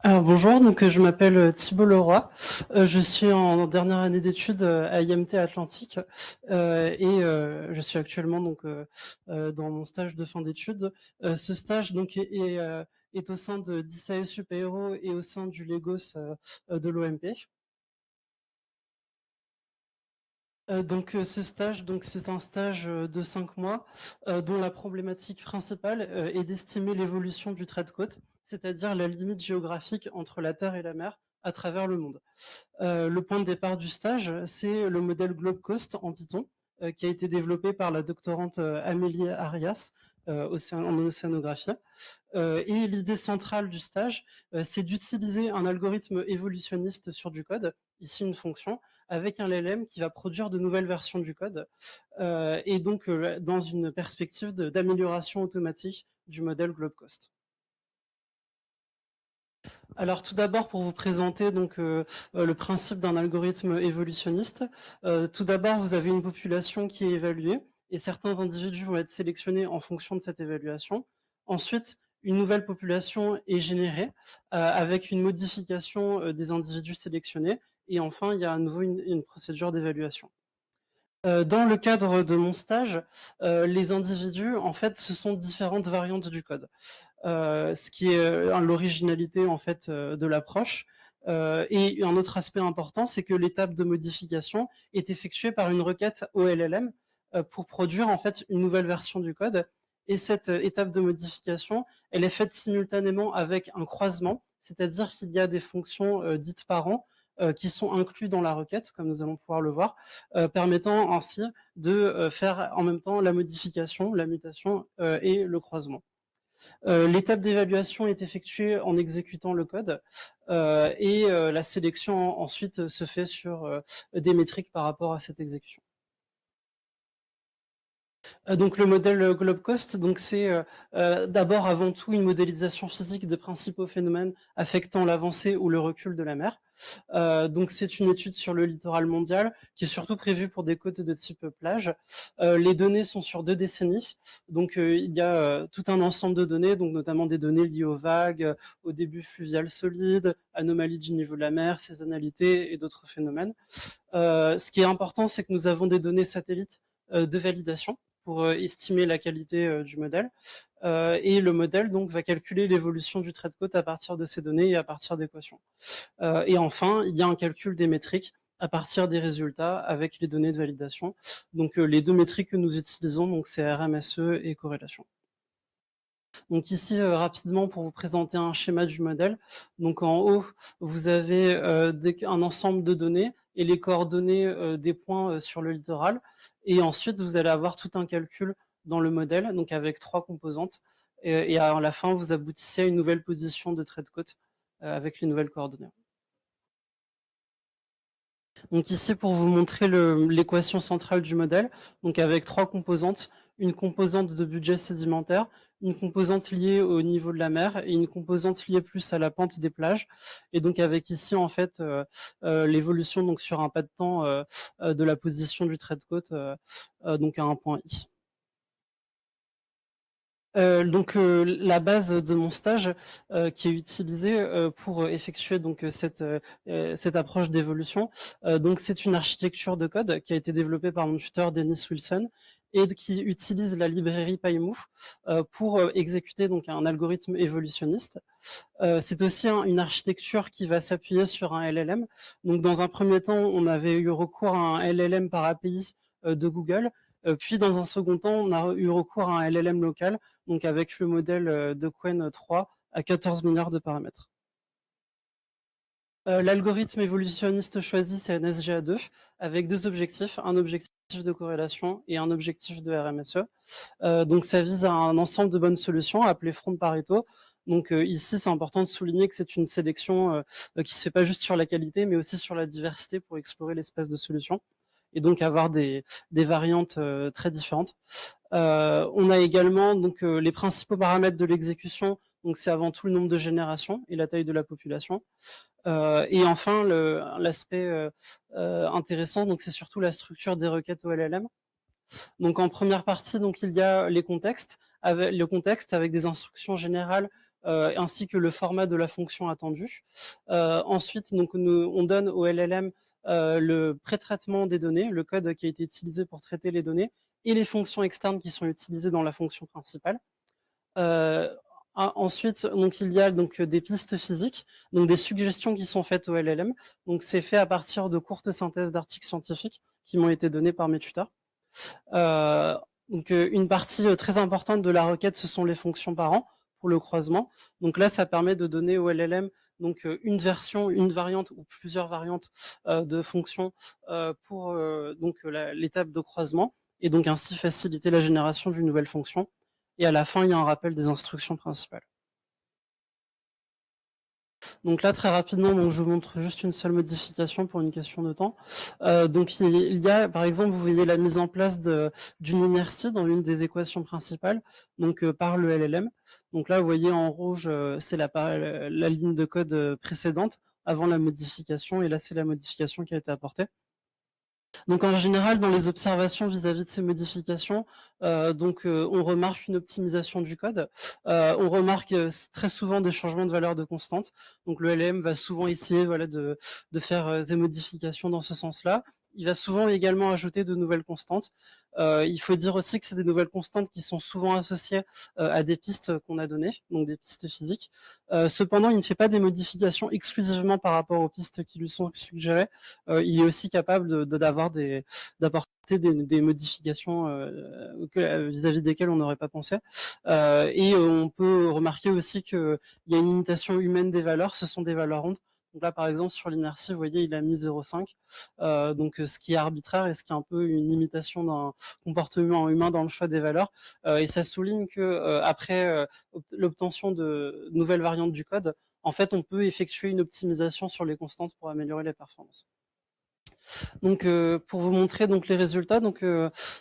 Alors bonjour, je m'appelle Thibault Leroy. Je suis en dernière année d'études à IMT Atlantique je suis actuellement dans mon stage de fin d'études. Ce stage est au sein d'ISAE Super Héros et au sein du Legos de l'OMP. Ce stage, c'est un stage de 5 mois dont la problématique principale est d'estimer l'évolution du trait de côte, c'est-à-dire la limite géographique entre la Terre et la mer à travers le monde. Le point de départ du stage, c'est le modèle Globe Coast en Python, qui a été développé par la doctorante Amélie Arias en océanographie. Et l'idée centrale du stage, c'est d'utiliser un algorithme évolutionniste sur du code, ici une fonction, avec un LLM qui va produire de nouvelles versions du code, dans une perspective d'amélioration automatique du modèle Globe Coast. Alors tout d'abord, pour vous présenter le principe d'un algorithme évolutionniste, tout d'abord, vous avez une population qui est évaluée et certains individus vont être sélectionnés en fonction de cette évaluation. Ensuite, une nouvelle population est générée avec une modification des individus sélectionnés et enfin, il y a à nouveau une procédure d'évaluation. Dans le cadre de mon stage, les individus, en fait, ce sont différentes variantes du code. Ce qui est l'originalité en fait de l'approche. Et un autre aspect important, c'est que l'étape de modification est effectuée par une requête OLLM pour produire en fait une nouvelle version du code. Et cette étape de modification, elle est faite simultanément avec un croisement, c'est-à-dire qu'il y a des fonctions dites parents qui sont inclus dans la requête, comme nous allons pouvoir le voir, permettant ainsi de faire en même temps la modification, la mutation et le croisement. L'étape d'évaluation est effectuée en exécutant le code la sélection ensuite se fait sur des métriques par rapport à cette exécution. Donc le modèle Globe Coast, c'est d'abord avant tout une modélisation physique des principaux phénomènes affectant l'avancée ou le recul de la mer. Donc c'est une étude sur le littoral mondial qui est surtout prévue pour des côtes de type plage. Les données sont sur 2 décennies, il y a tout un ensemble de données, donc notamment des données liées aux vagues, au début fluvial solide, anomalies du niveau de la mer, saisonnalité et d'autres phénomènes. Ce qui est important, c'est que nous avons des données satellites de validation pour estimer la qualité du modèle. Et le modèle donc va calculer l'évolution du trait de côte à partir de ces données et à partir d'équations. Et enfin, il y a un calcul des métriques à partir des résultats avec les données de validation. Donc les 2 métriques que nous utilisons, c'est RMSE et corrélation. Donc ici, rapidement, pour vous présenter un schéma du modèle. Donc en haut, vous avez un ensemble de données et les coordonnées des points sur le littoral. Et ensuite, vous allez avoir tout un calcul dans le modèle, donc avec 3 composantes. Et à la fin, vous aboutissez à une nouvelle position de trait de côte avec les nouvelles coordonnées. Donc ici, pour vous montrer l'équation centrale du modèle, donc avec 3 composantes, une composante de budget sédimentaire, une composante liée au niveau de la mer et une composante liée plus à la pente des plages. Et donc avec ici, en fait, l'évolution donc sur un pas de temps de la position du trait de côte donc à un point I. La base de mon stage qui est utilisée pour effectuer cette approche d'évolution, c'est une architecture de code qui a été développée par mon tuteur Dennis Wilson et qui utilise la librairie PyMove pour exécuter donc un algorithme évolutionniste. C'est aussi une architecture qui va s'appuyer sur un LLM. Donc dans un premier temps, on avait eu recours à un LLM par API de Google. Puis dans un second temps, on a eu recours à un LLM local, donc avec le modèle de Qwen 3 à 14 milliards de paramètres. L'algorithme évolutionniste choisi, c'est NSGA2, avec 2 objectifs, un objectif de corrélation et un objectif de RMSE. Donc ça vise à un ensemble de bonnes solutions appelées front de Pareto. Donc ici, c'est important de souligner que c'est une sélection qui se fait pas juste sur la qualité, mais aussi sur la diversité pour explorer l'espace de solutions et donc avoir des variantes très différentes. On a également les principaux paramètres de l'exécution. Donc c'est avant tout le nombre de générations et la taille de la population. Et enfin, l'aspect intéressant, c'est surtout la structure des requêtes OLLM. Donc en première partie, il y a le contexte avec des instructions générales ainsi que le format de la fonction attendue. Ensuite, donc, on donne au LLM le pré-traitement des données, le code qui a été utilisé pour traiter les données, et les fonctions externes qui sont utilisées dans la fonction principale. Ensuite, donc, il y a donc des pistes physiques, donc des suggestions qui sont faites au LLM. Donc, c'est fait à partir de courtes synthèses d'articles scientifiques qui m'ont été donnés par mes tuteurs. Donc, une partie très importante de la requête, ce sont les fonctions parents pour le croisement. Donc là, ça permet de donner au LLM donc une version, une variante ou plusieurs variantes de fonctions pour donc l'étape de croisement, et donc ainsi faciliter la génération d'une nouvelle fonction. Et à la fin, il y a un rappel des instructions principales. Donc là, très rapidement, donc je vous montre juste une seule modification pour une question de temps. Donc il y a, par exemple, vous voyez la mise en place d'une inertie dans l'une des équations principales, donc par le LLM. Donc là, vous voyez en rouge, c'est la ligne de code précédente avant la modification, et là, c'est la modification qui a été apportée. Donc en général, dans les observations vis-à-vis de ces modifications, on remarque une optimisation du code. On remarque très souvent des changements de valeur de constante. Donc le LM va souvent essayer de faire des modifications dans ce sens-là. Il va souvent également ajouter de nouvelles constantes. Il faut dire aussi que c'est des nouvelles constantes qui sont souvent associées à des pistes qu'on a données, donc des pistes physiques. Cependant, il ne fait pas des modifications exclusivement par rapport aux pistes qui lui sont suggérées. Il est aussi capable d'apporter des modifications vis-à-vis desquelles on n'aurait pas pensé. Et on peut remarquer aussi qu'il y a une imitation humaine des valeurs, ce sont des valeurs rondes. Donc là, par exemple, sur l'inertie, vous voyez, il a mis 0,5, donc ce qui est arbitraire et ce qui est un peu une imitation d'un comportement humain dans le choix des valeurs. Et ça souligne que après l'obtention de nouvelles variantes du code, en fait, on peut effectuer une optimisation sur les constantes pour améliorer les performances. Donc, pour vous montrer donc les résultats, nous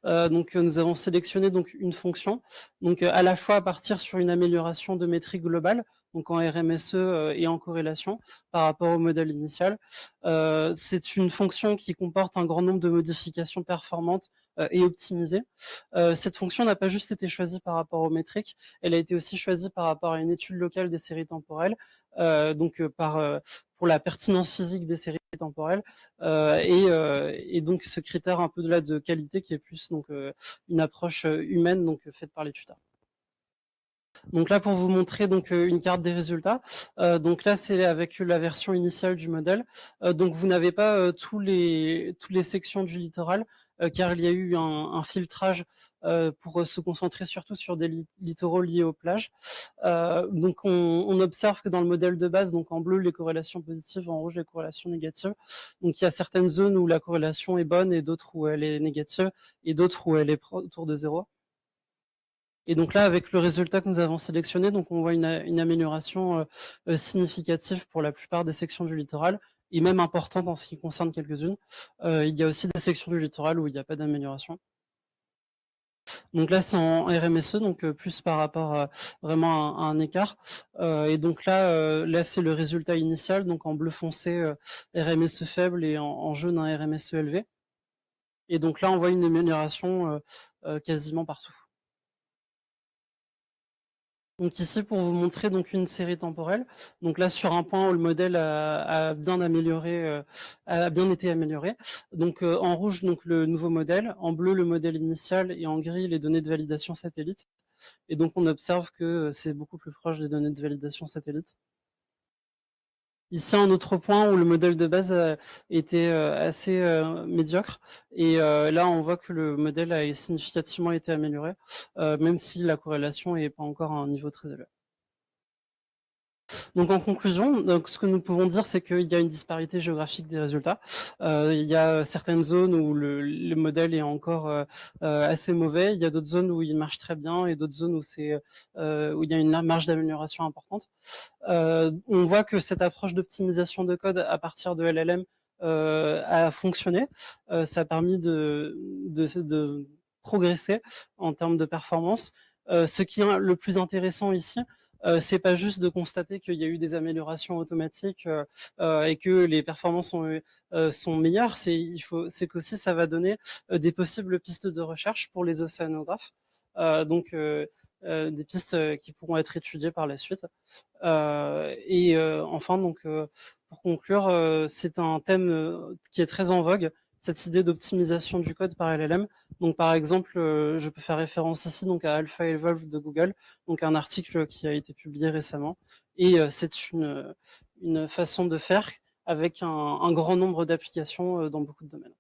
avons sélectionné donc une fonction, donc à la fois à partir sur une amélioration de métrique globale, donc en RMSE et en corrélation par rapport au modèle initial. C'est une fonction qui comporte un grand nombre de modifications performantes et optimisées. Cette fonction n'a pas juste été choisie par rapport aux métriques, elle a été aussi choisie par rapport à une étude locale des séries temporelles, pour la pertinence physique des séries temporelles, et donc ce critère un peu de qualité qui est plus une approche humaine faite par les tuteurs. Donc là, pour vous montrer une carte des résultats, donc là c'est avec la version initiale du modèle. Donc vous n'avez pas toutes les sections du littoral, car il y a eu un filtrage pour se concentrer surtout sur des littoraux liés aux plages. Donc on observe que dans le modèle de base, donc en bleu les corrélations positives, en rouge les corrélations négatives. Donc il y a certaines zones où la corrélation est bonne et d'autres où elle est négative, et d'autres où elle est autour de 0. Et donc là, avec le résultat que nous avons sélectionné, donc on voit une amélioration significative pour la plupart des sections du littoral, et même importante en ce qui concerne quelques-unes. Il y a aussi des sections du littoral où il n'y a pas d'amélioration. Donc là, c'est en RMSE, donc plus par rapport vraiment à un écart. Et donc là c'est le résultat initial, donc en bleu foncé, RMSE faible, et en jaune un RMSE élevé. Et donc là, on voit une amélioration quasiment partout. Donc ici, pour vous montrer une série temporelle, donc là sur un point où le modèle a bien été amélioré. Donc en rouge, donc le nouveau modèle, en bleu le modèle initial, et en gris les données de validation satellite. Et donc on observe que c'est beaucoup plus proche des données de validation satellite. Ici, un autre point où le modèle de base était assez médiocre, et là on voit que le modèle a significativement été amélioré, même si la corrélation n'est pas encore à un niveau très élevé. Donc en conclusion, ce que nous pouvons dire, c'est qu'il y a une disparité géographique des résultats. Il y a certaines zones où le modèle est encore assez mauvais, il y a d'autres zones où il marche très bien, et d'autres zones où il y a une marge d'amélioration importante. On voit que cette approche d'optimisation de code à partir de LLM a fonctionné. Ça a permis de progresser en termes de performance. Ce qui est le plus intéressant ici, c'est pas juste de constater qu'il y a eu des améliorations automatiques et que les performances sont meilleures, c'est qu'aussi ça va donner des possibles pistes de recherche pour les océanographes. des pistes qui pourront être étudiées par la suite. Enfin, donc, pour conclure, c'est un thème qui est très en vogue, cette idée d'optimisation du code par LLM. Donc, par exemple, je peux faire référence ici donc à AlphaEvolve de Google, donc un article qui a été publié récemment. Et c'est une façon de faire avec un grand nombre d'applications dans beaucoup de domaines.